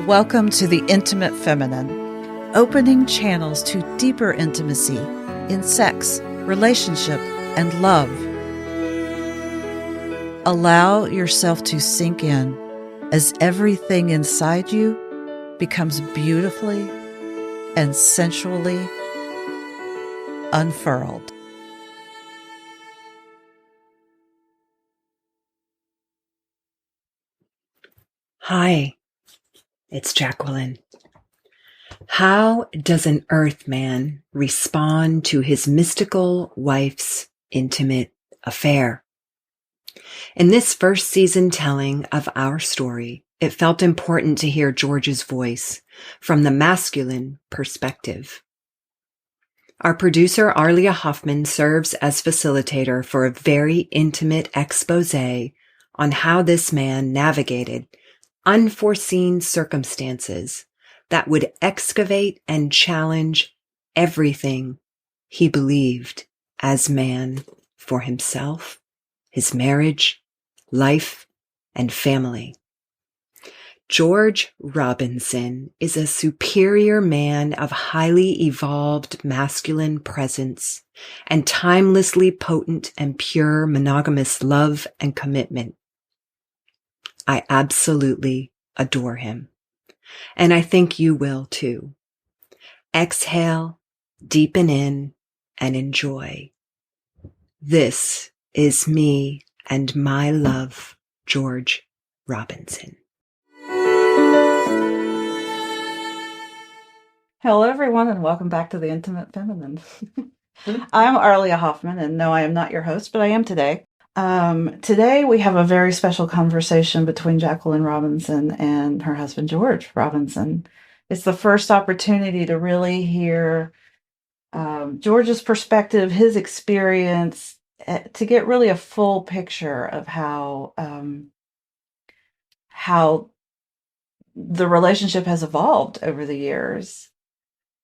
Welcome to the Intimate Feminine, opening channels to deeper intimacy in sex, relationship, and love. Allow yourself to sink in as everything inside you becomes beautifully and sensually unfurled. Hi, it's Jacqueline. How does an Earth man respond to his mystical wife's intimate affair? In this first season telling of our story, it felt important to hear George's voice from the masculine perspective. Our producer, Arlia Hoffman, serves as facilitator for a very intimate expose on how this man navigated unforeseen circumstances that would excavate and challenge everything he believed as man for himself, his marriage, life, and family. George Robinson is a superior man of highly evolved masculine presence and timelessly potent and pure monogamous love and commitment. I absolutely adore him. And I think you will too. Exhale, deepen in, and enjoy. This is me and my love, George Robinson. Hello, everyone, and welcome back to the Intimate Feminine. I'm Arlia Hoffman, and no, I am not your host, but I am today. Today we have a very special conversation between Jacqueline Robinson and her husband, George Robinson. It's the first opportunity to really hear George's perspective, his experience, to get really a full picture of how the relationship has evolved over the years.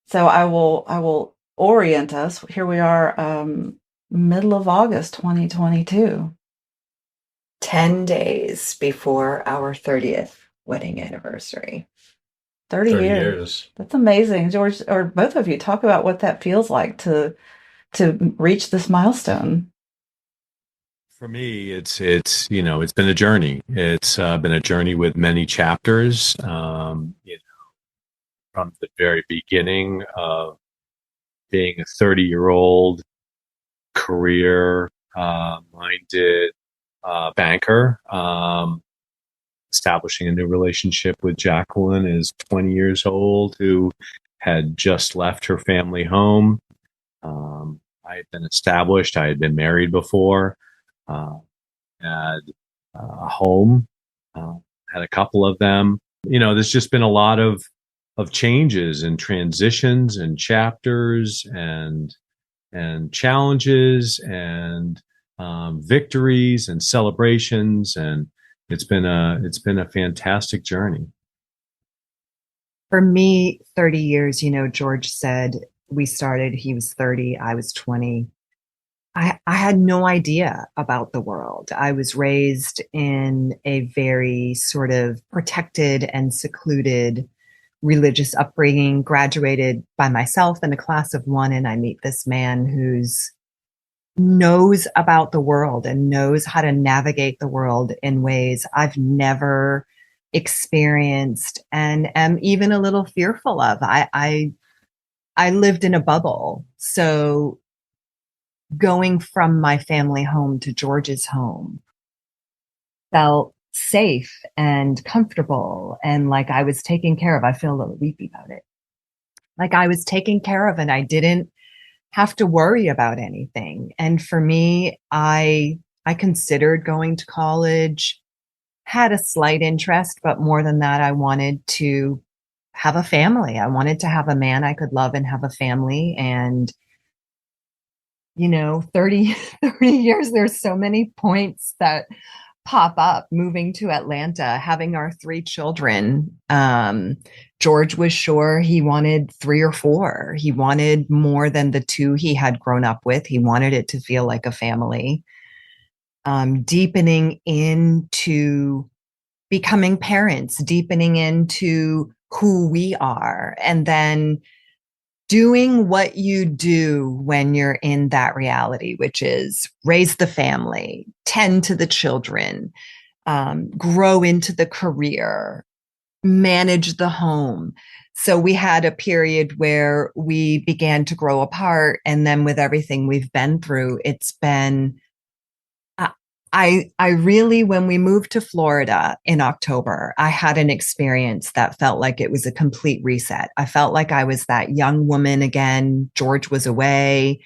So I will orient us. Here we are, middle of August 2022. 10 days before our 30th wedding anniversary. 30 years. That's amazing. George, or both of you, talk about what that feels like to reach this milestone. For me, it's been a journey. It's been a journey with many chapters. From the very beginning of being a 30-year-old career-minded banker, establishing a new relationship with Jacqueline is 20 years old, who had just left her family home. I had been established. I had been married before, had a home, had a couple of them. There's just been a lot of changes and transitions and chapters and challenges and victories and celebrations, and it's been a fantastic journey. For me, 30 years, George said we started, he was 30, I was 20. I had no idea about the world. I was raised in a very sort of protected and secluded religious upbringing, graduated by myself in a class of one, and I meet this man who's knows about the world and knows how to navigate the world in ways I've never experienced and am even a little fearful of. I lived in a bubble. So going from my family home to George's home felt safe and comfortable and like I was taken care of. I feel a little weepy about it. Like I was taken care of and I didn't have to worry about anything. And for me, I considered going to college, had a slight interest, but more than that, I wanted to have a family. I wanted to have a man I could love and have a family. And 30 years, there's so many points that pop up. Moving to Atlanta, having our 3 children. George was sure he wanted 3 or 4. He wanted more than the 2 he had grown up with. He wanted it to feel like a family. Deepening into becoming parents, deepening into who we are, and then doing what you do when you're in that reality, which is raise the family, tend to the children, grow into the career, manage the home. So we had a period where we began to grow apart. And then with everything we've been through, it's been, I really, when we moved to Florida in October, I had an experience that felt like it was a complete reset. I felt like I was that young woman again. George was away.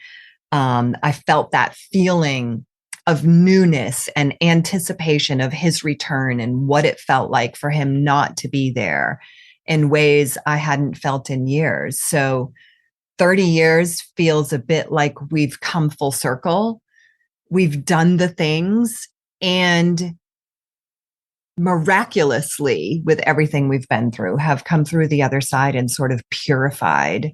I felt that feeling of newness and anticipation of his return and what it felt like for him not to be there in ways I hadn't felt in years. So 30 years feels a bit like we've come full circle. We've done the things, and miraculously, with everything we've been through, have come through the other side and sort of purified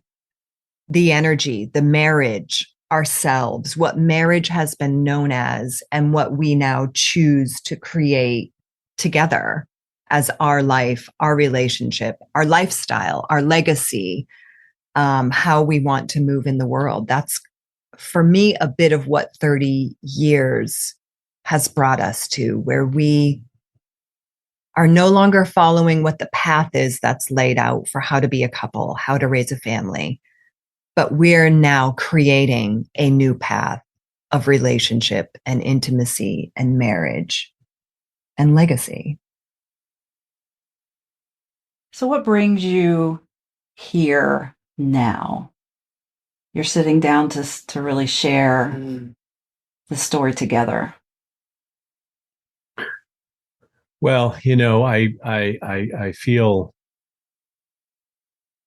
the energy, the marriage, ourselves, what marriage has been known as, and what we now choose to create together as our life, our relationship, our lifestyle, our legacy, how we want to move in the world. That's, for me, a bit of what 30 years has brought us to, where we are no longer following what the path is that's laid out for how to be a couple, how to raise a family, but we're now creating a new path of relationship and intimacy and marriage and legacy. So what brings you here now? You're sitting down to really share the story together. Well, I feel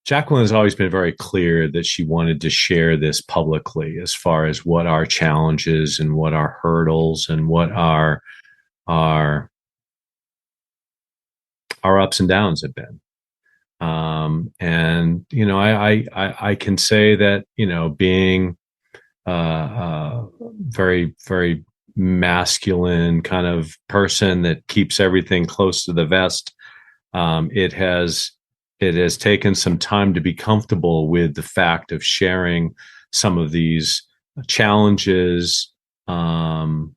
Jacqueline has always been very clear that she wanted to share this publicly, as far as what our challenges and what our hurdles and what our ups and downs have been. And I can say that, being very, very masculine kind of person that keeps everything close to the vest, it has taken some time to be comfortable with the fact of sharing some of these challenges and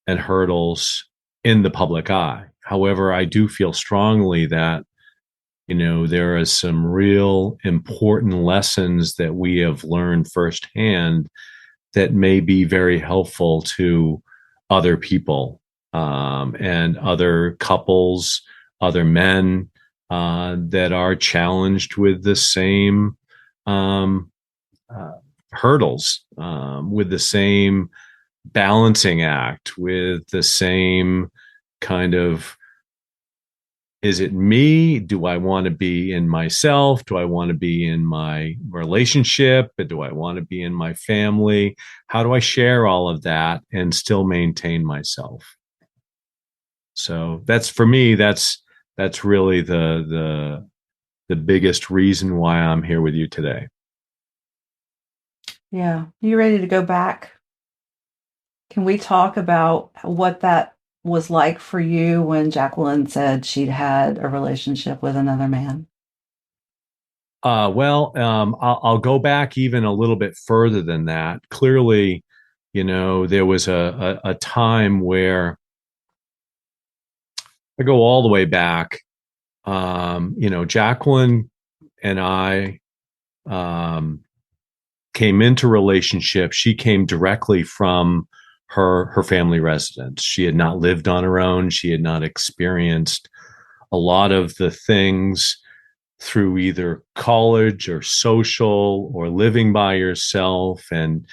hurdles in the public eye. However, I do feel strongly that there are some real important lessons that we have learned firsthand that may be very helpful to other people, and other couples, other men that are challenged with the same hurdles, with the same balancing act, with the same kind of, is it me? Do I want to be in myself? Do I want to be in my relationship? Do I want to be in my family? How do I share all of that and still maintain myself? So that's, for me, that's really the biggest reason why I'm here with you today. Yeah. You ready to go back? Can we talk about what that was like for you when Jacqueline said she'd had a relationship with another man? I'll go back even a little bit further than that. Clearly, there was a time where, I go all the way back. Jacqueline and I came into relationship. She came directly from her family residence. She had not lived on her own. She had not experienced a lot of the things through either college or social or living by yourself and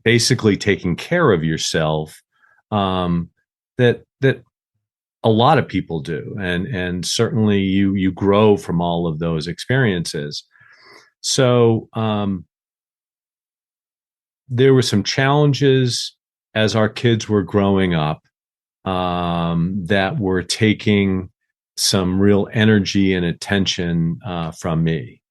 basically taking care of yourself, that a lot of people do, and certainly you grow from all of those experiences. So there were some challenges as our kids were growing up, that were taking some real energy and attention from me.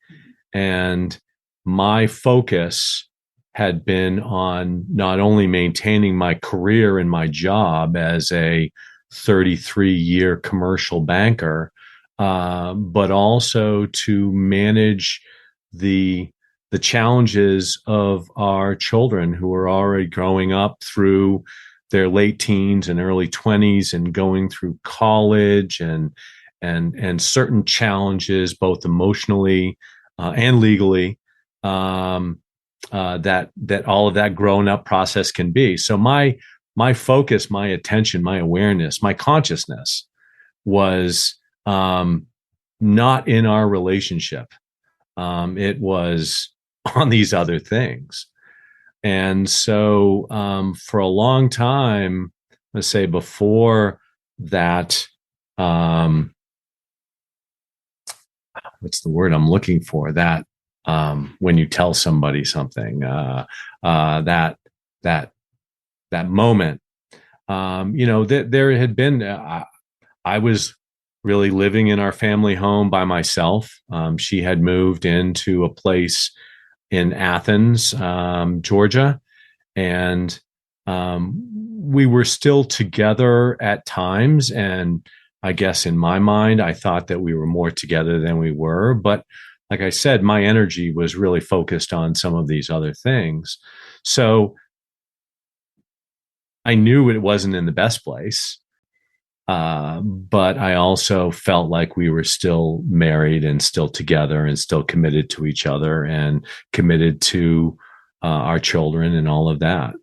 And my focus had been on not only maintaining my career and my job as a 33-year commercial banker, but also to manage the challenges of our children who are already growing up through their late teens and early 20s and going through college and certain challenges both emotionally and legally, that all of that grown up process can be. So my focus, my attention, my awareness, my consciousness was not in our relationship. It was on these other things. And so for a long time, let's say before that, what's the word I'm looking for? That when you tell somebody something, that moment, there had been, I was really living in our family home by myself. She had moved into a place in Athens, Georgia, and we were still together at times. And I guess in my mind, I thought that we were more together than we were. But like I said, my energy was really focused on some of these other things. So I knew it wasn't in the best place. But I also felt like we were still married and still together and still committed to each other and committed to our children and all of that.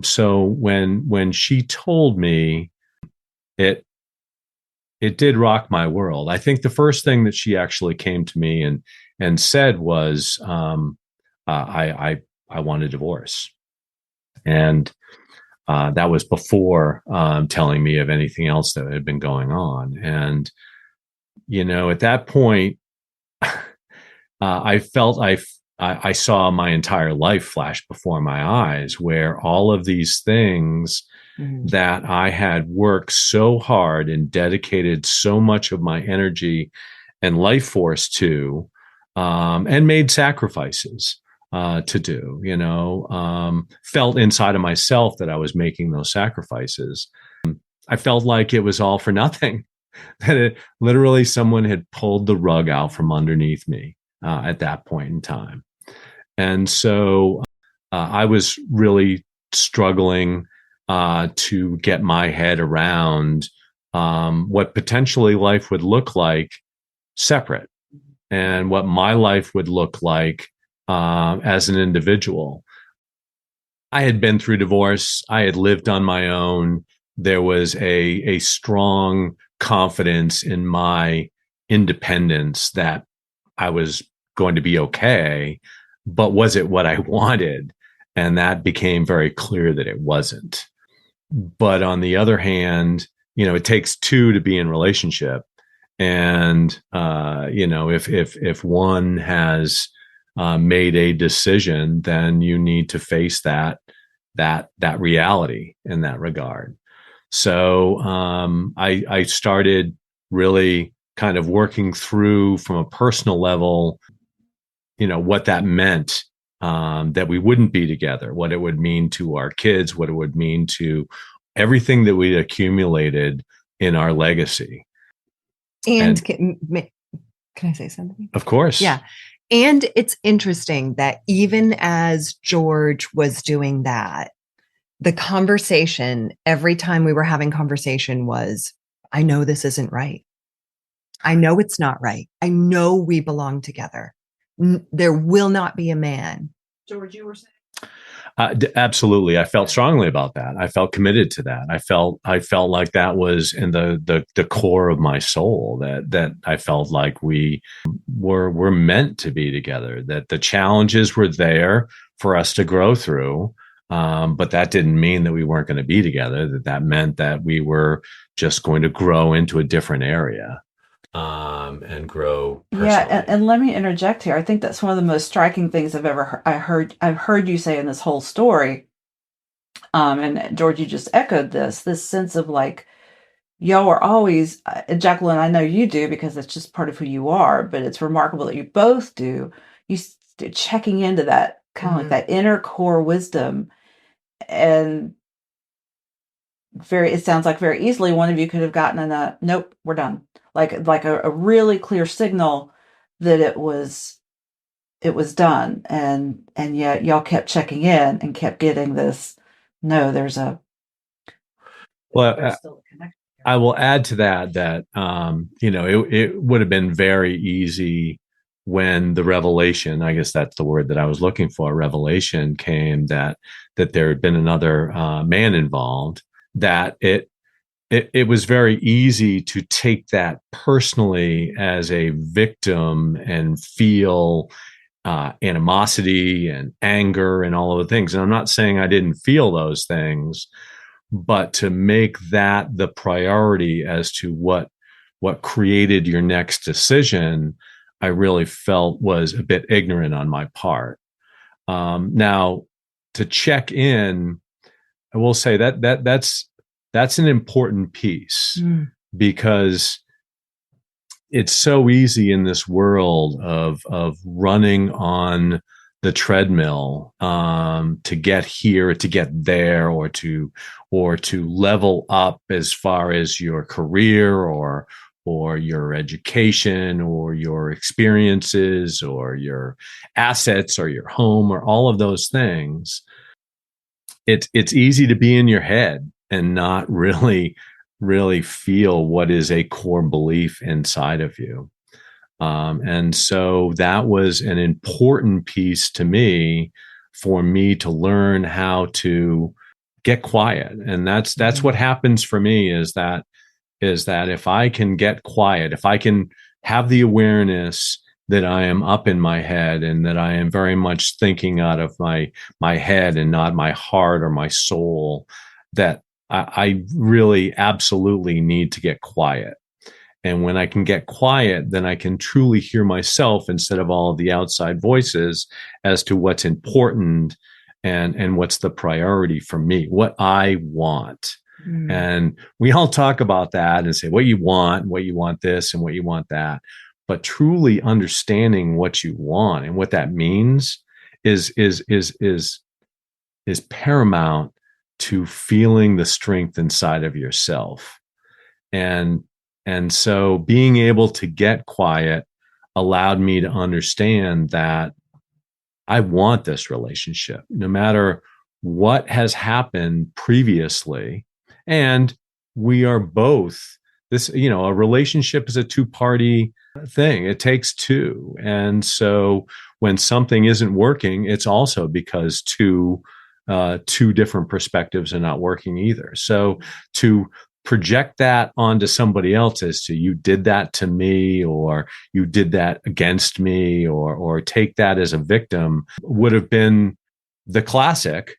So when she told me, it did rock my world. I think the first thing that she actually came to me and said was, I want a divorce. And that was before telling me of anything else that had been going on. And, at that point, I felt I saw my entire life flash before my eyes, where all of these things that I had worked so hard and dedicated so much of my energy and life force to, and made sacrifices to do, felt inside of myself that I was making those sacrifices. I felt like it was all for nothing, that it literally someone had pulled the rug out from underneath me at that point in time. And so I was really struggling to get my head around what potentially life would look like separate, and what my life would look like as an individual. I had been through divorce. I had lived on my own. There was a strong confidence in my independence that I was going to be okay. But was it what I wanted? And that became very clear that it wasn't. But on the other hand, it takes two to be in relationship. And, if one has made a decision, then you need to face that reality in that regard. So I started really kind of working through from a personal level, what that meant, that we wouldn't be together, what it would mean to our kids, what it would mean to everything that we'd accumulated in our legacy. And can I say something? Of course. Yeah. And it's interesting that even as George was doing that, the conversation, every time we were having conversation, was, I know this isn't right. I know it's not right. I know we belong together. There will not be a man. George, you were saying? Absolutely. I felt strongly about that. I felt committed to that. I felt like that was in the core of my soul, that I felt like we were meant to be together, that the challenges were there for us to grow through. But that didn't mean that we weren't going to be together, that meant that we were just going to grow into a different area. And grow personally. Yeah, and let me interject here. I think that's one of the most striking things I've heard you say in this whole story. And George, you just echoed this sense of like, y'all were always, Jacqueline, I know you do because it's just part of who you are, but it's remarkable that you both do. You checking into that kind of like that inner core wisdom, and it sounds like very easily one of you could have gotten a nope, we're done. Like a really clear signal that it was done, and yet y'all kept checking in and kept getting this, no, there's still a connection. I will add to that it would have been very easy when the revelation, I guess that's the word that I was looking for, revelation came that there had been another man involved, that it was very easy to take that personally as a victim and feel animosity and anger and all of the things. And I'm not saying I didn't feel those things, but to make that the priority as to what created your next decision, I really felt was a bit ignorant on my part. Now, to check in, I will say that's an important piece, because it's so easy in this world of running on the treadmill to get here, to get there, or to level up as far as your career or your education or your experiences or your assets or your home or all of those things. It's easy to be in your head and not really feel what is a core belief inside of you. And so that was an important piece to me, for me to learn how to get quiet. And that's what happens for me, is that if I can get quiet, if I can have the awareness that I am up in my head and that I am very much thinking out of my head and not my heart or my soul, that I really absolutely need to get quiet. And when I can get quiet, then I can truly hear myself instead of all of the outside voices as to what's important and what's the priority for me, what I want. And we all talk about that and say what you want this and what you want that. But truly understanding what you want and what that means is paramount to feeling the strength inside of yourself. And so being able to get quiet allowed me to understand that I want this relationship, no matter what has happened previously. And we are both this, a relationship is a two-party thing. It takes two. And so when something isn't working, it's also because two different perspectives are not working either. So to project that onto somebody else as to you did that to me, or you did that against me, or take that as a victim would have been the classic,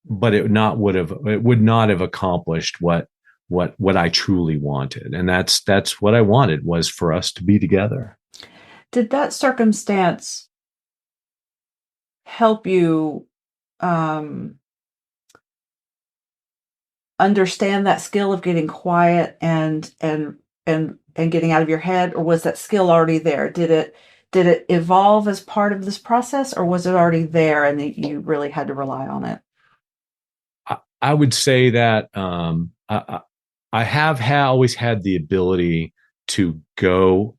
but it would not have accomplished what I truly wanted. And that's what I wanted, was for us to be together. Did that circumstance help you understand that skill of getting quiet and getting out of your head, or was that skill already there? Did it evolve as part of this process, or was it already there and you really had to rely on it? I would say that I have always had the ability to go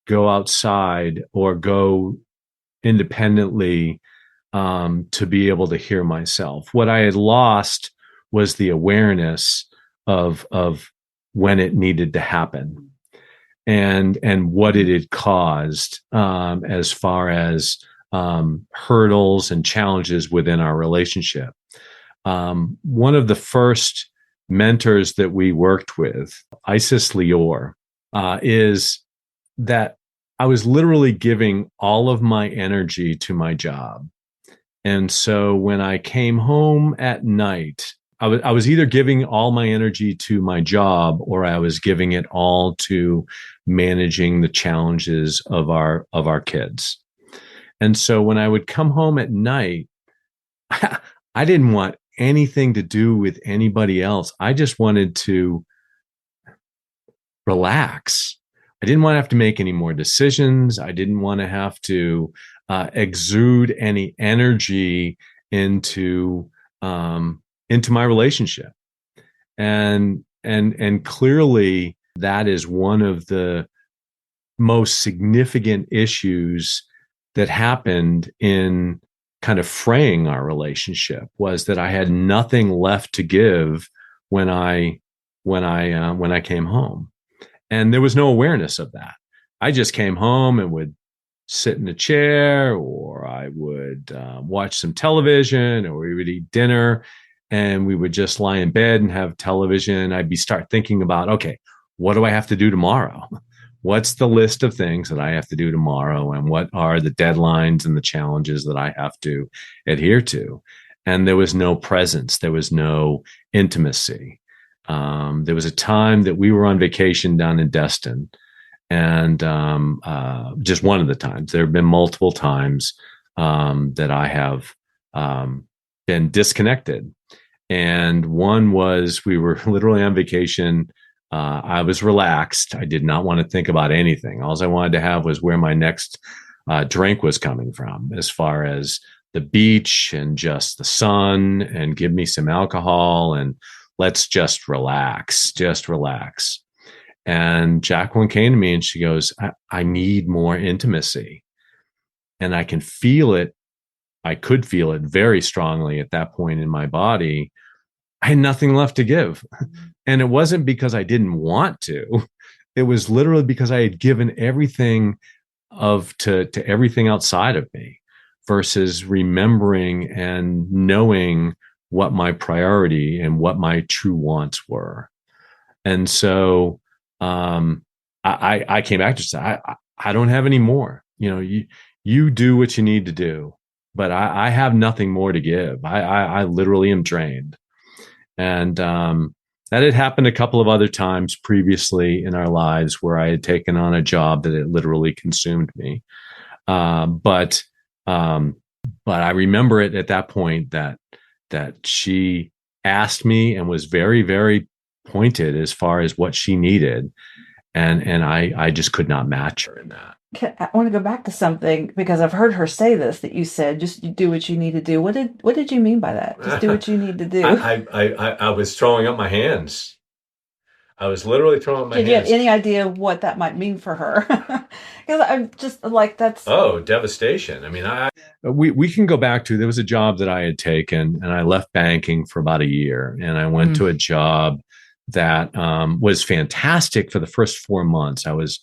outside or go independently to be able to hear myself. What I had lost was the awareness of when it needed to happen and what it had caused as far as hurdles and challenges within our relationship. One of the first mentors that we worked with, Isis Lior, is that I was literally giving all of my energy to my job. And so when I came home at night, I was either giving all my energy to my job, or I was giving it all to managing the challenges of our kids. And so when I would come home at night, I didn't want anything to do with anybody else. I just wanted to relax. I didn't want to have to make any more decisions. I didn't want to have to exude any energy into into my relationship. And clearly that is one of the most significant issues that happened in kind of fraying our relationship, was that I had nothing left to give when I came home. And there was no awareness of that. I just came home and would sit in a chair, or I would watch some television, or we would eat dinner, and we would just lie in bed and have television. I'd start thinking about, okay, what do I have to do tomorrow? What's the list of things that I have to do tomorrow? And what are the deadlines and the challenges that I have to adhere to? And there was no presence. There was no intimacy. There was a time that we were on vacation down in Destin, and just one of the times. There have been multiple times that I have been disconnected. And one was, we were literally on vacation. I was relaxed. I did not want to think about anything. All I wanted to have was where my next drink was coming from, as far as the beach and just the sun, and give me some alcohol and let's just relax, And Jacqueline came to me and she goes, I need more intimacy. And I can feel it. I could feel it very strongly at that point in my body. I had nothing left to give. And it wasn't because I didn't want to. It was literally because I had given everything to everything outside of me, versus remembering and knowing what my priority and what my true wants were. And so I came back to say, I don't have any more. You do what you need to do, but I have nothing more to give. I literally am drained. And that had happened a couple of other times previously in our lives, where I had taken on a job that it literally consumed me. But I remember it at that point that she asked me and was very, very pointed as far as what she needed. And I just could not match her in that. I want to go back to something, because I've heard her say this, that you said, just do what you need to do. What did you mean by that? Just do what you need to do. I was throwing up my hands. I was literally throwing up my hands. Did you have any idea what that might mean for her? Because I'm just like, that's... Oh, devastation. I mean, we can go back to, there was a job that I had taken, and I left banking for about a year, and I went to a job that was fantastic for the first 4 months. I was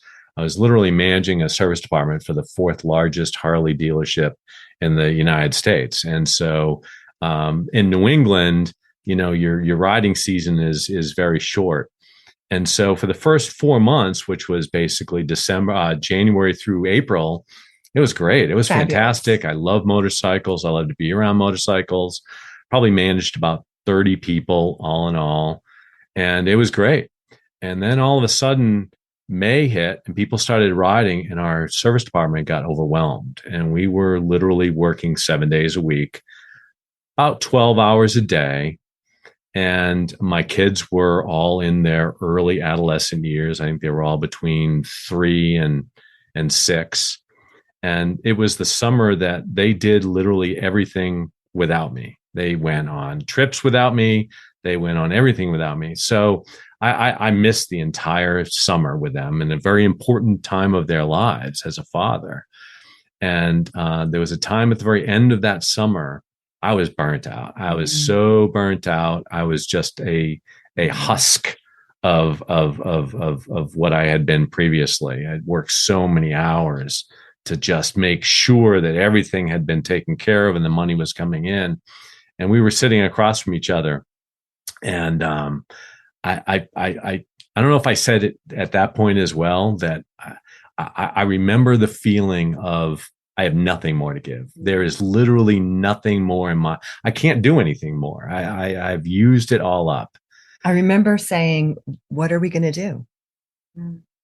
literally managing a service department for the 4th largest Harley dealership in the United States. And so in New England, your riding season is very short. And so for the first 4 months, which was basically January through April, it was great. It was fantastic. I love motorcycles. I love to be around motorcycles. Probably managed about 30 people all in all. And it was great. And then all of a sudden, May hit and people started riding, and our service department got overwhelmed. And we were literally working 7 days a week, about 12 hours a day. And my kids were all in their early adolescent years. I think they were all between 3 and 6. And it was the summer that they did literally everything without me. They went on trips without me. They went on everything without me. So I missed the entire summer with them, and a very important time of their lives as a father. And there was a time at the very end of that summer, I was burnt out. I was so burnt out. I was just a husk of what I had been previously. I'd worked so many hours to just make sure that everything had been taken care of and the money was coming in. And we were sitting across from each other. And I don't know if I said it at that point as well, that I remember the feeling of, I have nothing more to give. There is literally nothing more I can't do anything more. I've used it all up. I remember saying, what are we going to do?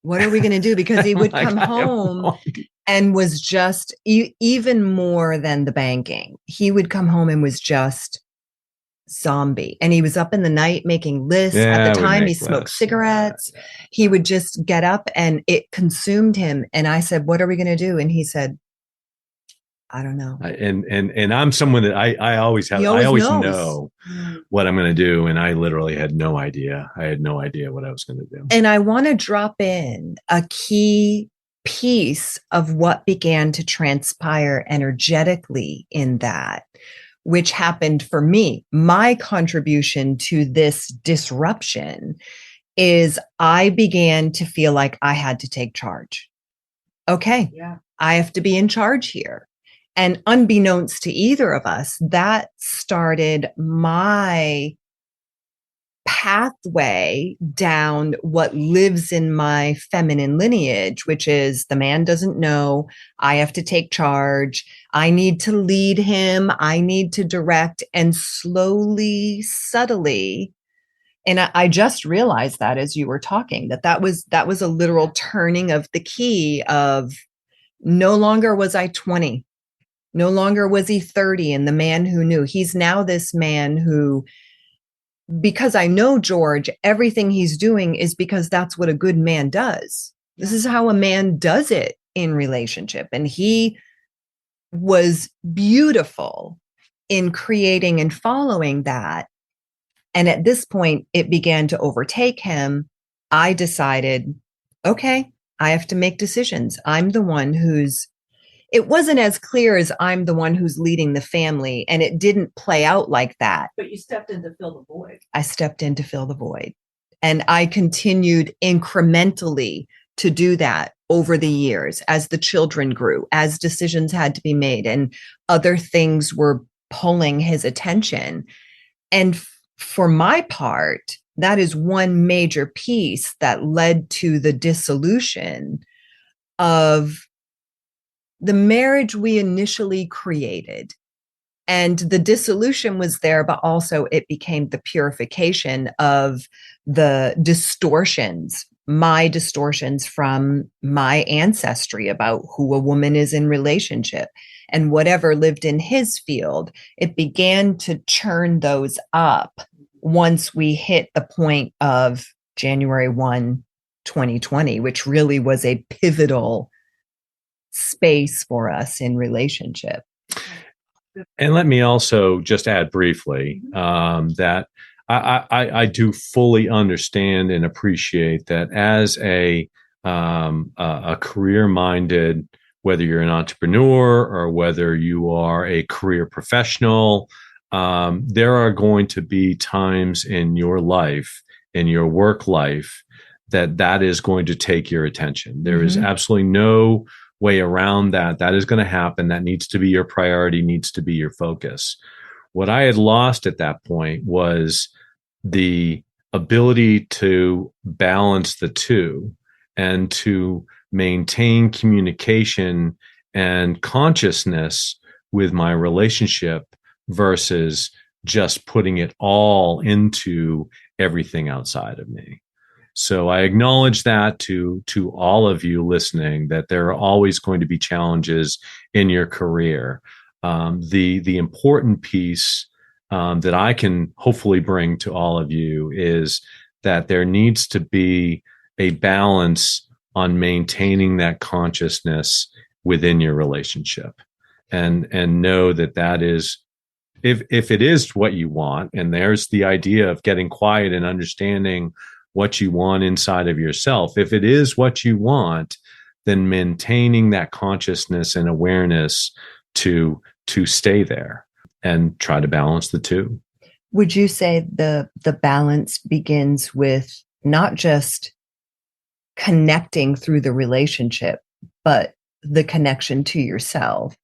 What are we going to do? Because he would come home and was just even more than the banking. He would come home and was just zombie. And he was up in the night making lists. At the time, he smoked cigarettes. He would just get up and it consumed him. And I said, what are we going to do? And he said, I don't know. And I'm someone that I always have, He I always always knows. know what I'm going to do. And I literally had no idea. I had no idea what I was going to do. And I want to drop in a key piece of what began to transpire energetically in that, which happened for me. My contribution to this disruption is I began to feel like I had to take charge. Okay, Yeah. I have to be in charge here. And unbeknownst to either of us, that started my pathway down what lives in my feminine lineage, which is the man doesn't know. I have to take charge. I need to lead him. I need to direct. And slowly, subtly, and I just realized that as you were talking, that was a literal turning of the key of no longer was I 20. No longer was he 30 and the man who knew. He's now this man who, because I know George, everything he's doing is because that's what a good man does. Yeah. This is how a man does it in relationship. And he was beautiful in creating and following that. And at this point, it began to overtake him. I decided, okay, I have to make decisions. I'm the one who's, it wasn't as clear as I'm the one who's leading the family, and it didn't play out like that. But you stepped in to fill the void. I stepped in to fill the void. And I continued incrementally to do that over the years as the children grew, as decisions had to be made, and other things were pulling his attention. And for my part, that is one major piece that led to the dissolution of the marriage we initially created. And the dissolution was there, but also it became the purification of the distortions, my distortions from my ancestry about who a woman is in relationship. And whatever lived in his field, it began to churn those up once we hit the point of January 1, 2020, which really was a pivotal space for us in relationship. And let me also just add briefly that I do fully understand and appreciate that as a career-minded, whether you're an entrepreneur or whether you are a career professional, there are going to be times in your life, in your work life, that is going to take your attention. There is absolutely no way around that. That is going to happen. That needs to be your priority, needs to be your focus. What I had lost at that point was the ability to balance the two and to maintain communication and consciousness with my relationship versus just putting it all into everything outside of me. So I acknowledge that to all of you listening, that there are always going to be challenges in your career. The important piece that I can hopefully bring to all of you is that there needs to be a balance on maintaining that consciousness within your relationship, and know that is, if it is what you want, and there's the idea of getting quiet and understanding what you want inside of yourself. If it is what you want, then maintaining that consciousness and awareness to stay there and try to balance the two. Would you say the balance begins with not just connecting through the relationship, but the connection to yourself?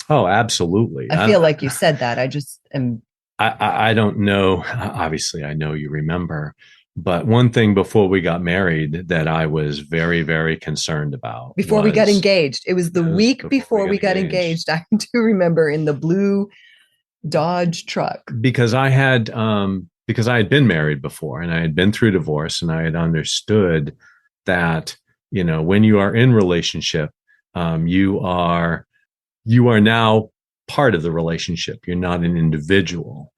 Oh, absolutely. I feel like you said that. I just am. I don't know. Obviously, I know you remember. But one thing before we got married that I was very, very concerned about. Before we got engaged. It was the week before we got engaged. I do remember, in the blue Dodge truck. Because I had been married before, and I had been through divorce, and I had understood that, when you are in relationship, you are now part of the relationship. You're not an individual.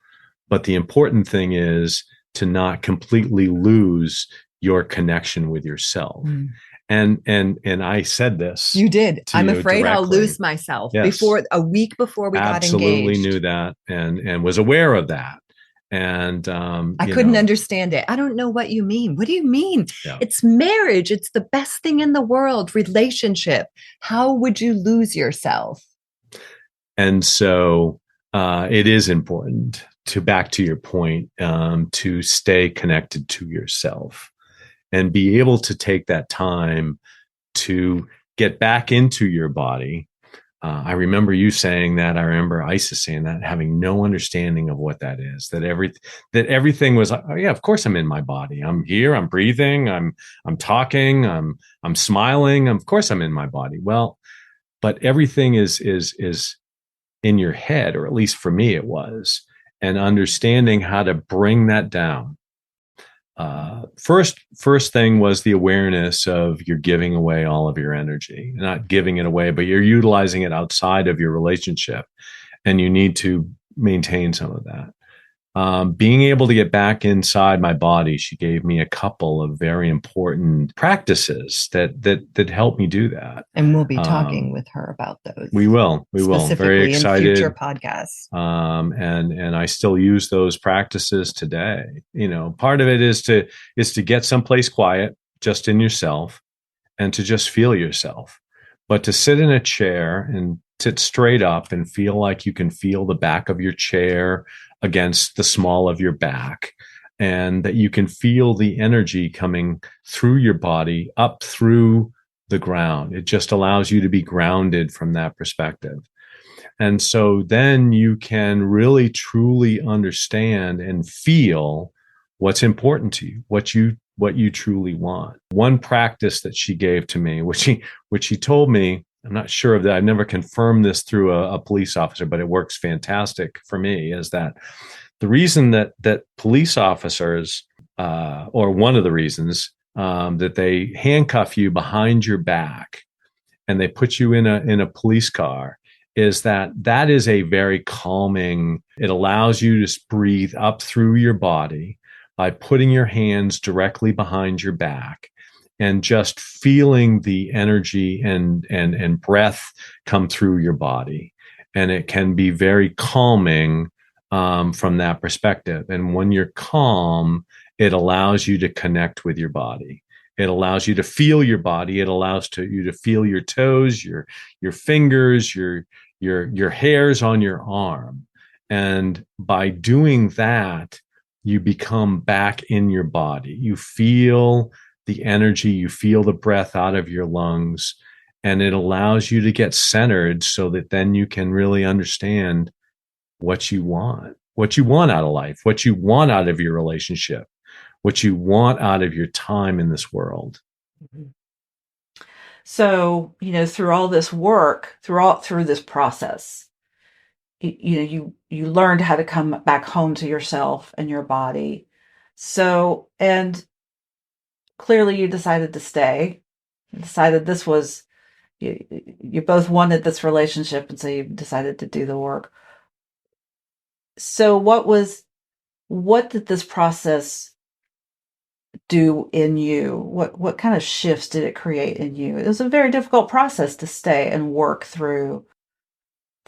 But the important thing is to not completely lose your connection with yourself. And I said this. You did. To I'm you afraid I'll directly. lose myself. Yes. A week before we got engaged. Absolutely knew that and was aware of that. And I couldn't understand it. I don't know what you mean. What do you mean? Yeah. It's marriage. It's the best thing in the world. Relationship. How would you lose yourself? And so it is important to, back to your point, to stay connected to yourself and be able to take that time to get back into your body. I remember you saying that. I remember Isis saying that, having no understanding of what that is. That everything was, oh yeah, of course I'm in my body. I'm here. I'm breathing. I'm talking. I'm smiling. Of course I'm in my body. Well, but everything is in your head, or at least for me it was. And understanding how to bring that down. First thing was the awareness of you're giving away all of your energy, not giving it away, but you're utilizing it outside of your relationship, and you need to maintain some of that. Being able to get back inside my body, she gave me a couple of very important practices that helped me do that. And we'll be talking with her about those. We will. Very excited. In future podcasts. And I still use those practices today. Part of it is to get someplace quiet, just in yourself, and to just feel yourself. But to sit in a chair and sit straight up and feel like you can feel the back of your chair against the small of your back, and that you can feel the energy coming through your body up through the ground. It just allows you to be grounded from that perspective. And so then you can really truly understand and feel what's important to you, what you truly want. One practice that she gave to me, which she told me, I'm not sure of that, I've never confirmed this through a police officer, but it works fantastic for me, is that the reason that police officers, or one of the reasons that they handcuff you behind your back and they put you in a police car, is that is a very calming. It allows you to breathe up through your body by putting your hands directly behind your back and just feeling the energy and breath come through your body. And it can be very calming from that perspective. And when you're calm, it allows you to connect with your body. It allows you to feel your body. It allows you to feel your toes, your fingers, your hairs on your arm. And by doing that, you become back in your body. You feel the energy, you feel the breath out of your lungs, and it allows you to get centered so that then you can really understand what you want out of life, what you want out of your relationship, what you want out of your time in this world. Mm-hmm. So, through all this work, through this process, you learned how to come back home to yourself and your body. So, and clearly you decided to stay. You decided this was, you both wanted this relationship, and so you decided to do the work. So what did this process do in you? What kind of shifts did it create in you? It was a very difficult process to stay and work through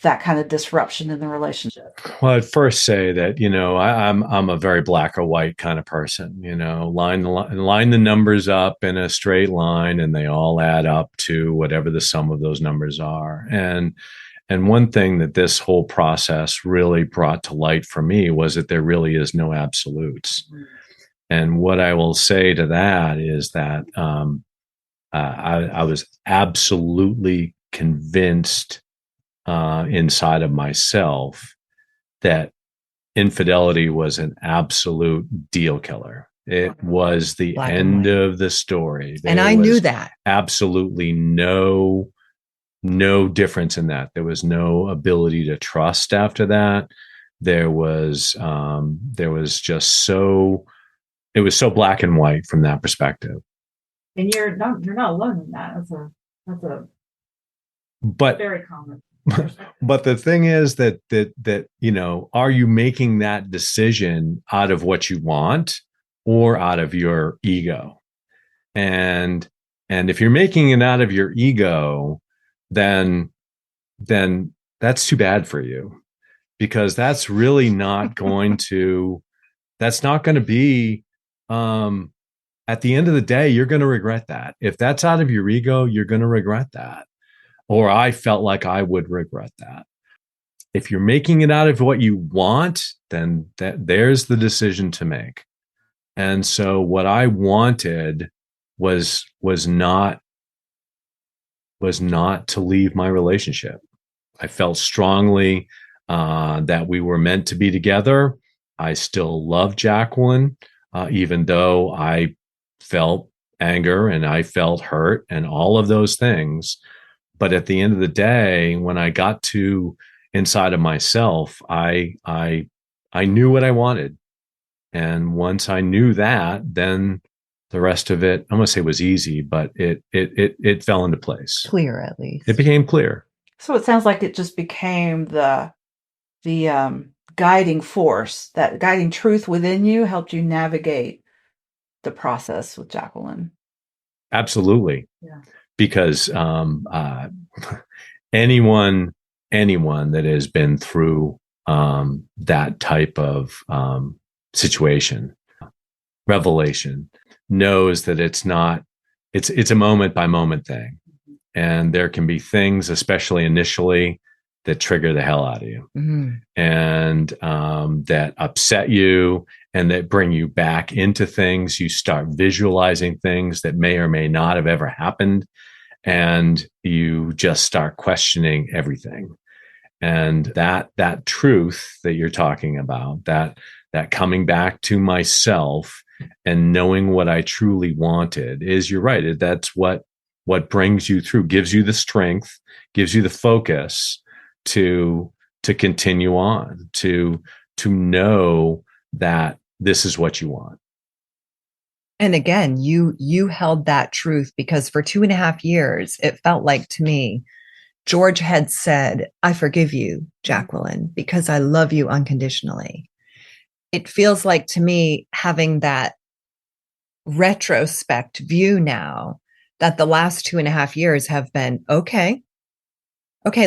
that kind of disruption in the relationship. Well, I'd first say that, I'm a very black or white kind of person, line the numbers up in a straight line, and they all add up to whatever the sum of those numbers are. And one thing that this whole process really brought to light for me was that there really is no absolutes. Mm-hmm. And what I will say to that is that I was absolutely convinced inside of myself that infidelity was an absolute deal killer. It was the Black end of the story. And I knew that. Absolutely no difference in that. There was no ability to trust after that. There was just it was so black and white from that perspective. And you're not alone in that. That's a very common. But the thing is that are you making that decision out of what you want or out of your ego? And And if you're making it out of your ego, then that's too bad for you, because that's really not going to be, at the end of the day, you're going to regret that. If that's out of your ego, you're going to regret that. Or I felt like I would regret that. If you're making it out of what you want, then there's the decision to make. And so what I wanted was not to leave my relationship. I felt strongly that we were meant to be together. I still love Jacqueline, even though I felt anger and I felt hurt and all of those things. But at the end of the day, when I got to inside of myself, I knew what I wanted. And once I knew that, then the rest of it, I'm going to say, was easy, but it fell into place. Clear, at least. It became clear. So it sounds like it just became the guiding force, that guiding truth within you helped you navigate the process with Jacqueline. Absolutely. Yeah. Because anyone that has been through that type of situation, revelation, knows that it's a moment by moment thing. And there can be things, especially initially, that trigger the hell out of you, and that upset you, and that bring you back into things. You start visualizing things that may or may not have ever happened, and you just start questioning everything. And that truth that you're talking about, that coming back to myself and knowing what I truly wanted, is, you're right, that's what brings you through, gives you the strength, gives you the focus to continue on, to know that this is what you want. And again, you held that truth, because for 2.5 years, it felt like to me, George had said, I forgive you, Jacqueline, because I love you unconditionally. It feels like to me, having that retrospect view now, that the last 2.5 years have been, okay,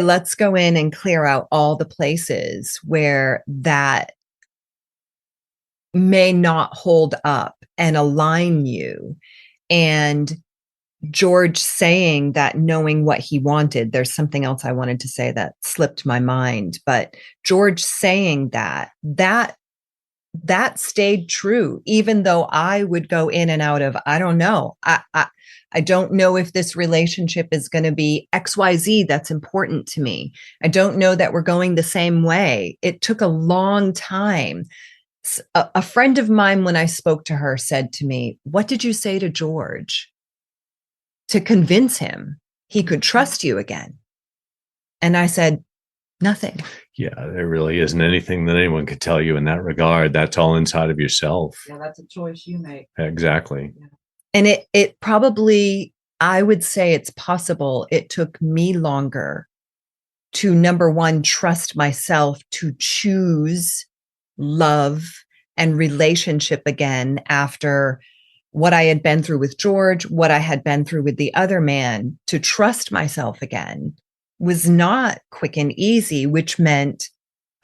let's go in and clear out all the places where that may not hold up and align you. And George saying that, knowing what he wanted, there's something else I wanted to say that slipped my mind, but George saying that stayed true, even though I would go in and out of, I don't know. I don't know if this relationship is going to be XYZ that's important to me. I don't know that we're going the same way. It took a long time. A friend of mine, when I spoke to her, said to me, what did you say to George to convince him he could trust you again? And I said, nothing. Yeah, there really isn't anything that anyone could tell you in that regard. That's all inside of yourself. Yeah, that's a choice you make. Exactly. Yeah. And it probably, I would say it's possible it took me longer to, number one, trust myself to choose love and relationship again after what I had been through with George, what I had been through with the other man. To trust myself again was not quick and easy, which meant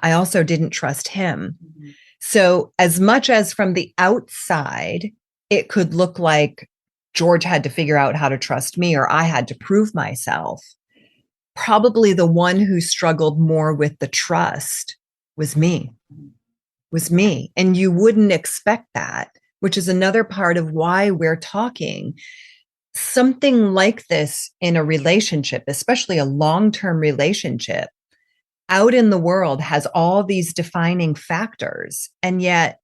I also didn't trust him. Mm-hmm. So as much as from the outside, it could look like George had to figure out how to trust me, or I had to prove myself, probably the one who struggled more with the trust was me. And you wouldn't expect that, which is another part of why we're talking. Something like this in a relationship, especially a long-term relationship, out in the world has all these defining factors, and yet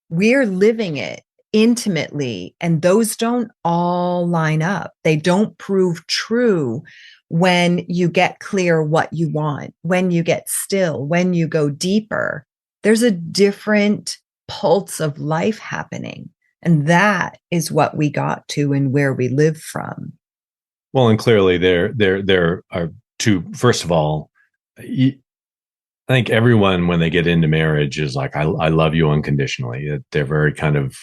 we're living it intimately, and those don't all line up. They don't prove true when you get clear what you want, when you get still, when you go deeper. There's a different pulse of life happening. And that is what we got to and where we live from. Well, and clearly there are two. First of all, I think everyone, when they get into marriage, is like, I love you unconditionally. They're very kind of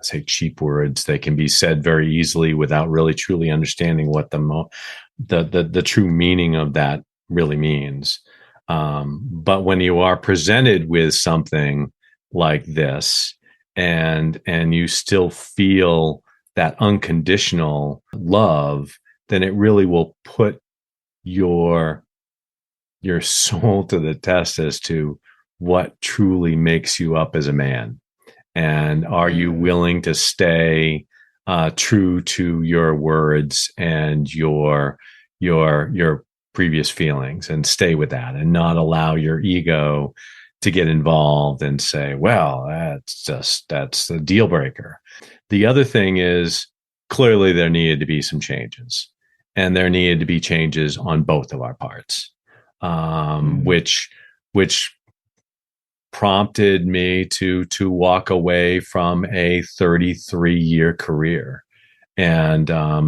say cheap words. They can be said very easily without really truly understanding what the true meaning of that really means. But when you are presented with something like this, and you still feel that unconditional love, then it really will put your soul to the test as to what truly makes you up as a man. And are you willing to stay true to your words and your previous feelings, and stay with that, and not allow your ego to get involved and say, well, that's a deal breaker. The other thing is, clearly there needed to be some changes, and there needed to be changes on both of our parts, which prompted me to walk away from a 33-year career. And a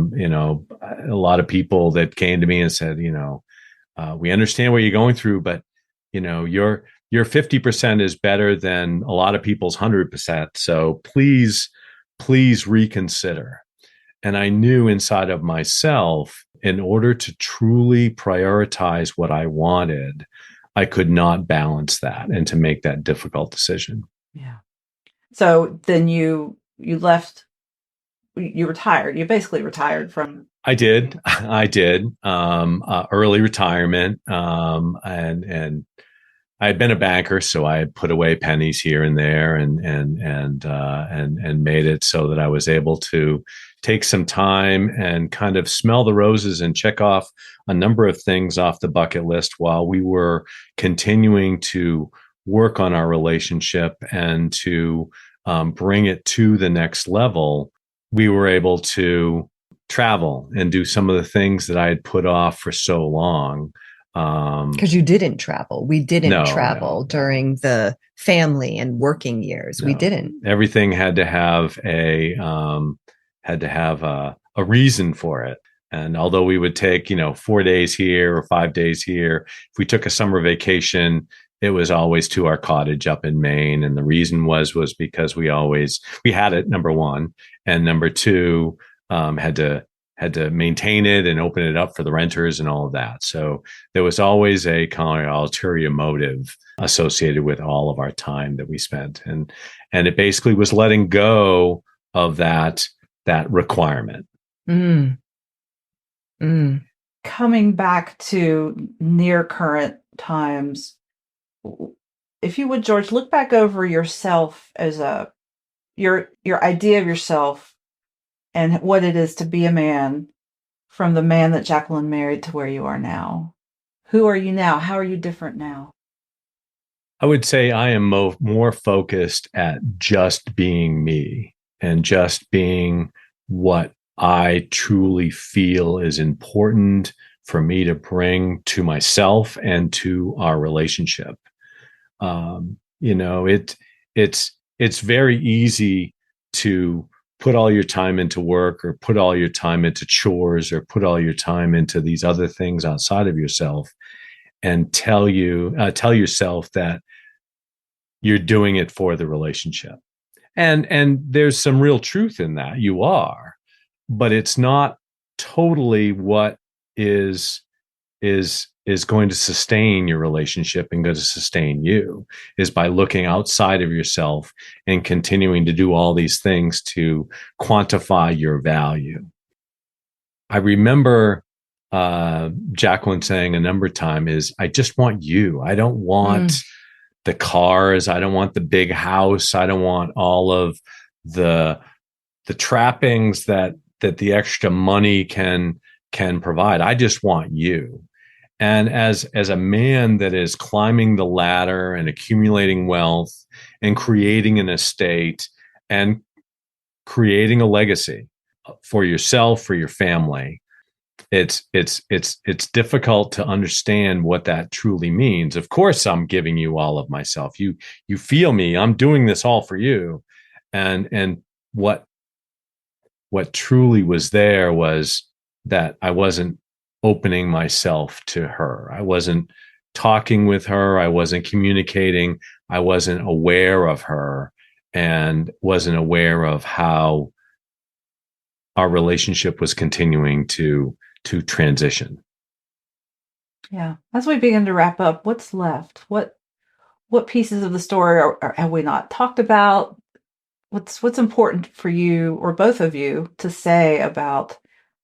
lot of people that came to me and said, we understand what you're going through, but your 50% is better than a lot of people's 100%. So please reconsider. And I knew inside of myself, in order to truly prioritize what I wanted, I could not balance that, and to make that difficult decision. Yeah. So then you left, you retired. You basically retired from. I did. Early retirement. And I had been a banker, so I had put away pennies here and there, and made it so that I was able to take some time and kind of smell the roses and check off a number of things off the bucket list while we were continuing to work on our relationship and to bring it to the next level. We were able to travel and do some of the things that I had put off for so long. Because you didn't travel. We didn't travel during the family and working years. We didn't. Everything had to have a reason for it. And although we would take, 4 days here or 5 days here, if we took a summer vacation, it was always to our cottage up in Maine. And the reason was because we had it, number one, and number two, had to maintain it and open it up for the renters and all of that. So there was always a kind of ulterior motive associated with all of our time that we spent. And it basically was letting go of that requirement. Coming back to near current times, if you would, George, look back over yourself as your idea of yourself and what it is to be a man, from the man that Jacqueline married to where you are now. Who are you now? How are you different now? I would say I am more focused at just being me, and just being what I truly feel is important for me to bring to myself and to our relationship. It's very easy to put all your time into work, or put all your time into chores, or put all your time into these other things outside of yourself, and tell yourself that you're doing it for the relationship. And there's some real truth in that. You are, but it's not totally what is going to sustain your relationship and going to sustain you, is by looking outside of yourself and continuing to do all these things to quantify your value. I remember Jacqueline saying a number of times, I just want you. I don't want the cars. I don't want the big house. I don't want all of the trappings that the extra money can provide. I just want you. And as a man that is climbing the ladder and accumulating wealth and creating an estate and creating a legacy for yourself, for your family, it's difficult to understand what that truly means. Of course, I'm giving you all of myself. You feel me. I'm doing this all for you. And what truly was there was that I wasn't opening myself to her. I wasn't talking with her. I wasn't communicating. I wasn't aware of her. and wasn't aware of how our relationship was continuing to transition. Yeah. As we begin to wrap up, what's left? What pieces of the story have we not talked about? What's important for you or both of you to say about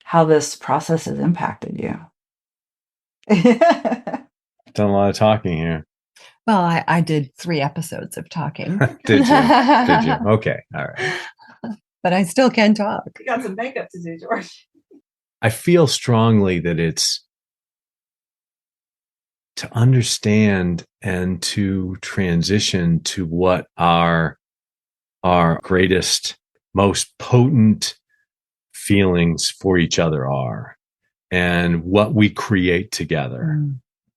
how this process has impacted you? Done a lot of talking here. Well, I did 3 episodes of talking. Did you? Okay. All right. But I still can talk. You got some makeup to do, George. I feel strongly that it's to understand and to transition to what our greatest, most potent feelings for each other are, and what we create together.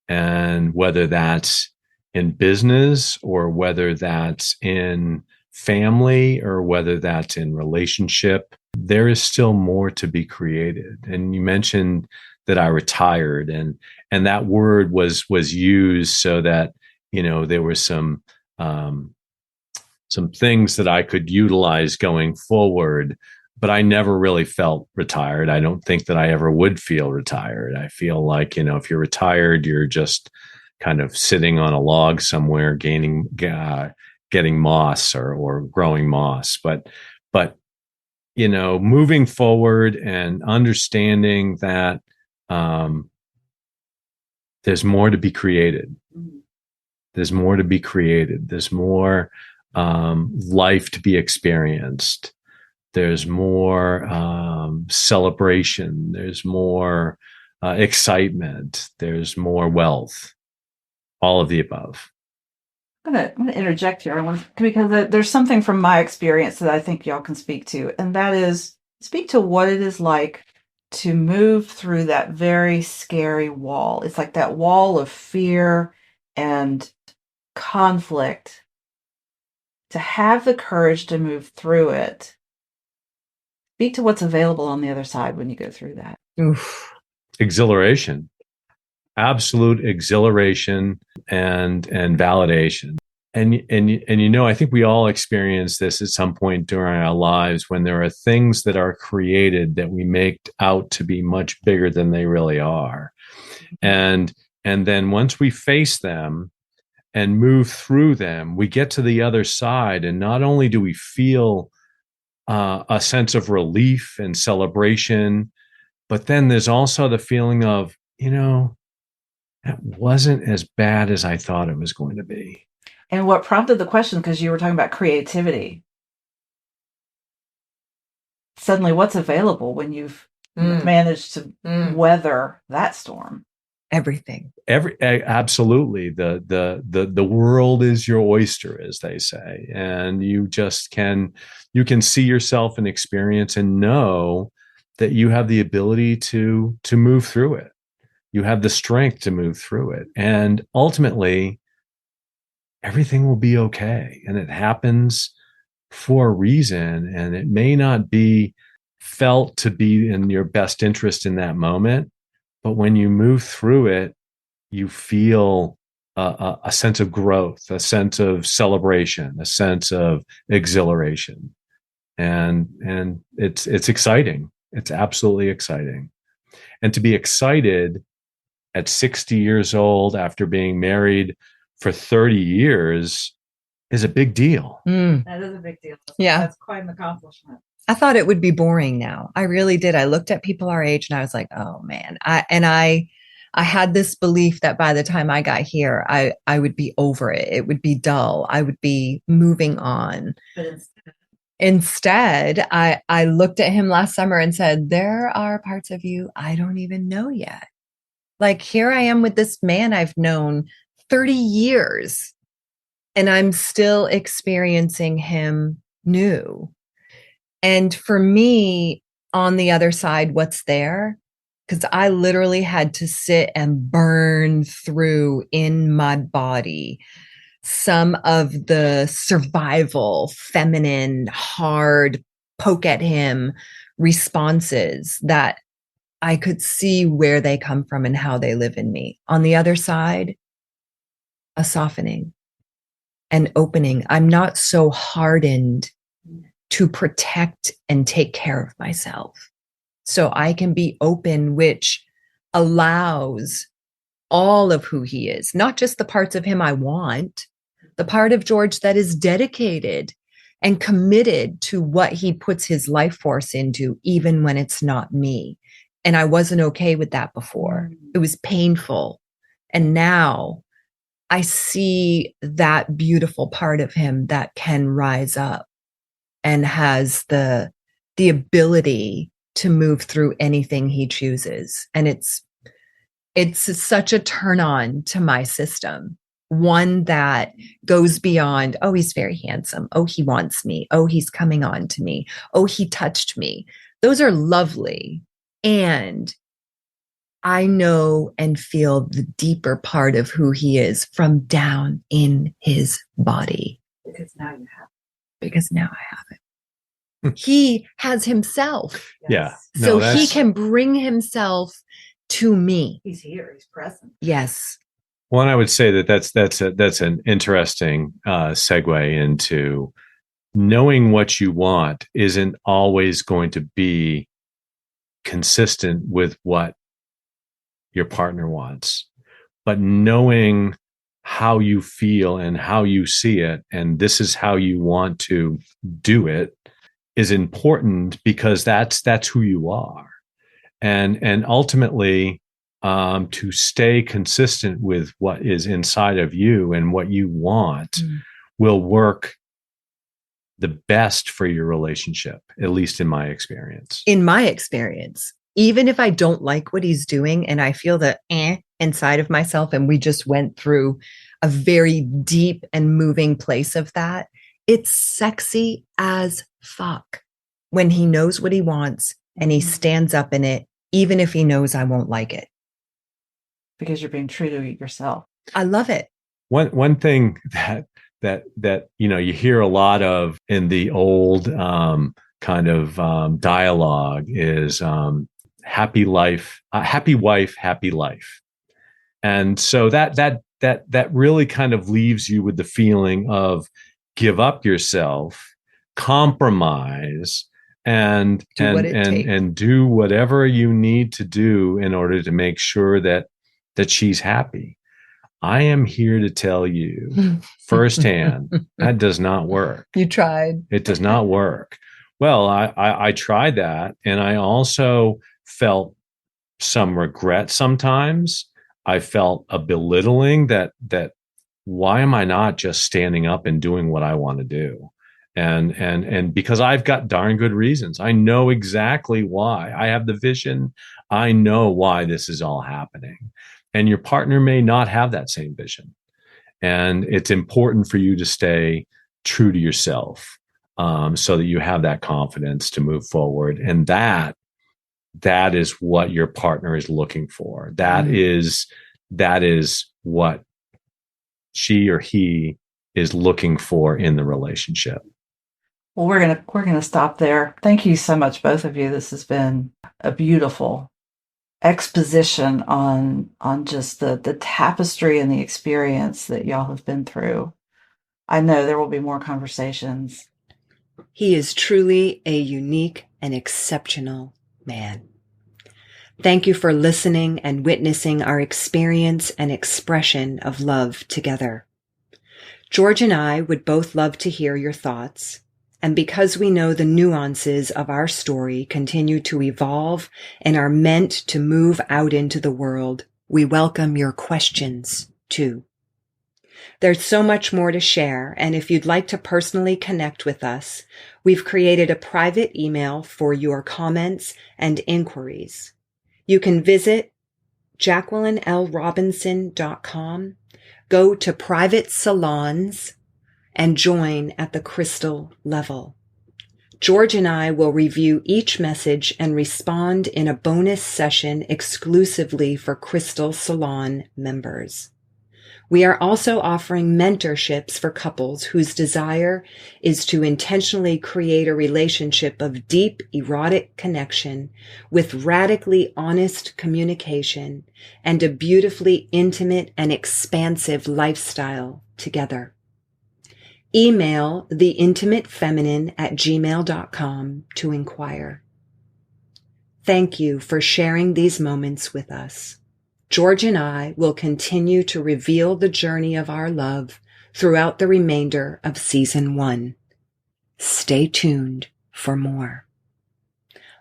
And whether that's in business, or whether that's in family, or whether that's in relationship, there is still more to be created. And you mentioned that I retired, and that word was used so that, you know, there were some things that I could utilize going forward, but I never really felt retired. I don't think that I ever would feel retired. I feel like, you know, if you're retired, you're just kind of sitting on a log somewhere, getting moss or growing moss. But, you know, moving forward and understanding that there's more to be created. There's more to be created. There's more life to be experienced. There's more celebration. There's more excitement. There's more wealth. All of the above. I'm gonna interject here. Because there's something from my experience that I think y'all can speak to, and that is speak to what it is like to move through that very scary wall. It's like that wall of fear and conflict. To have the courage to move through it. Speak to what's available on the other side when you go through that. Oof. Exhilaration. Absolute exhilaration and validation. And you know, I think we all experience this at some point during our lives, when there are things that are created that we make out to be much bigger than they really are. And then once we face them and move through them, we get to the other side, and not only do we feel a sense of relief and celebration, but then there's also the feeling of, you know, that wasn't as bad as I thought it was going to be. And what prompted the question, because you were talking about creativity. Suddenly, what's available when you've managed to weather that storm? Everything. Absolutely. The world is your oyster, as they say. And you can see yourself and experience and know that you have the ability to move through it. You have the strength to move through it. And ultimately, everything will be okay. And it happens for a reason. And it may not be felt to be in your best interest in that moment, but when you move through it, you feel a sense of growth, a sense of celebration, a sense of exhilaration. And it's exciting. It's absolutely exciting. And to be excited at 60 years old after being married for 30 years is a big deal. That is a big deal. Yeah. That's quite an accomplishment. I thought it would be boring now. I really did. I looked at people our age and I was like, oh man. I had this belief that by the time I got here, I would be over it. It would be dull. I would be moving on. But instead, I looked at him last summer and said, there are parts of you I don't even know yet. Like, here I am with this man I've known 30 years, and I'm still experiencing him new. And for me, on the other side, what's there? Because I literally had to sit and burn through in my body some of the survival, feminine, hard, poke at him responses that I could see where they come from and how they live in me. On the other side, a softening, and opening. I'm not so hardened to protect and take care of myself. So I can be open, which allows all of who he is, not just the parts of him I want, the part of George that is dedicated and committed to what he puts his life force into, even when it's not me. And I wasn't okay with that before. It was painful. And now I see that beautiful part of him that can rise up and has the ability to move through anything he chooses. And it's such a turn on to my system. One that goes beyond, oh, he's very handsome. Oh, he wants me. Oh, he's coming on to me. Oh, he touched me. Those are lovely. And I know and feel the deeper part of who he is from down in his body. Because now you have Because now I have it. He has himself. Yes. Yeah. So he can bring himself to me. He's here. He's present. Yes. One, I would say that's an interesting segue into knowing what you want isn't always going to be consistent with what your partner wants, but knowing how you feel and how you see it, and this is how you want to do it, is important because that's who you are, and ultimately. To stay consistent with what is inside of you and what you want will work the best for your relationship, at least in my experience. In my experience, even if I don't like what he's doing and I feel the inside of myself, and we just went through a very deep and moving place of that, it's sexy as fuck when he knows what he wants and he stands up in it, even if he knows I won't like it. Because you're being true to yourself. I love it. One thing that you hear a lot of in the old kind of dialogue is happy life, happy wife, happy life, and so that really kind of leaves you with the feeling of give up yourself, compromise, and do whatever you need to do in order to make sure that she's happy. I am here to tell you firsthand that does not work. You tried. It does not work. Well, I tried that, and I also felt some regret sometimes. I felt a belittling that why am I not just standing up and doing what I want to do? And because I've got darn good reasons. I know exactly why. I have the vision. I know why this is all happening. And your partner may not have that same vision. And it's important for you to stay true to yourself so that you have that confidence to move forward. And that is what your partner is looking for. That is what she or he is looking for in the relationship. Well, we're gonna stop there. Thank you so much, both of you. This has been a beautiful exposition on just the tapestry and the experience that y'all have been through. I know there will be more conversations. He is truly a unique and exceptional man. Thank you for listening and witnessing our experience and expression of love together. George and I would both love to hear your thoughts. And because we know the nuances of our story continue to evolve and are meant to move out into the world, we welcome your questions too. There's so much more to share, and if you'd like to personally connect with us, we've created a private email for your comments and inquiries. You can visit JacquelineLRobinson.com, go to private salons, and join at the crystal level. George and I will review each message and respond in a bonus session exclusively for Crystal Salon members. We are also offering mentorships for couples whose desire is to intentionally create a relationship of deep erotic connection with radically honest communication and a beautifully intimate and expansive lifestyle together. Email theintimatefeminine@gmail.com to inquire. Thank you for sharing these moments with us. George and I will continue to reveal the journey of our love throughout the remainder of Season 1. Stay tuned for more.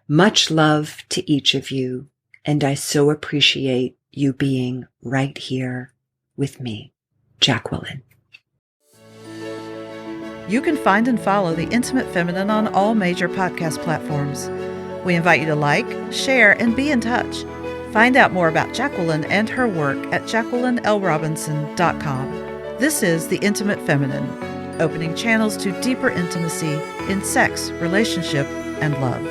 Much love to each of you, and I so appreciate you being right here with me, Jacqueline. You can find and follow The Intimate Feminine on all major podcast platforms. We invite you to like, share, and be in touch. Find out more about Jacqueline and her work at JacquelineLRobinson.com. This is The Intimate Feminine, opening channels to deeper intimacy in sex, relationship, and love.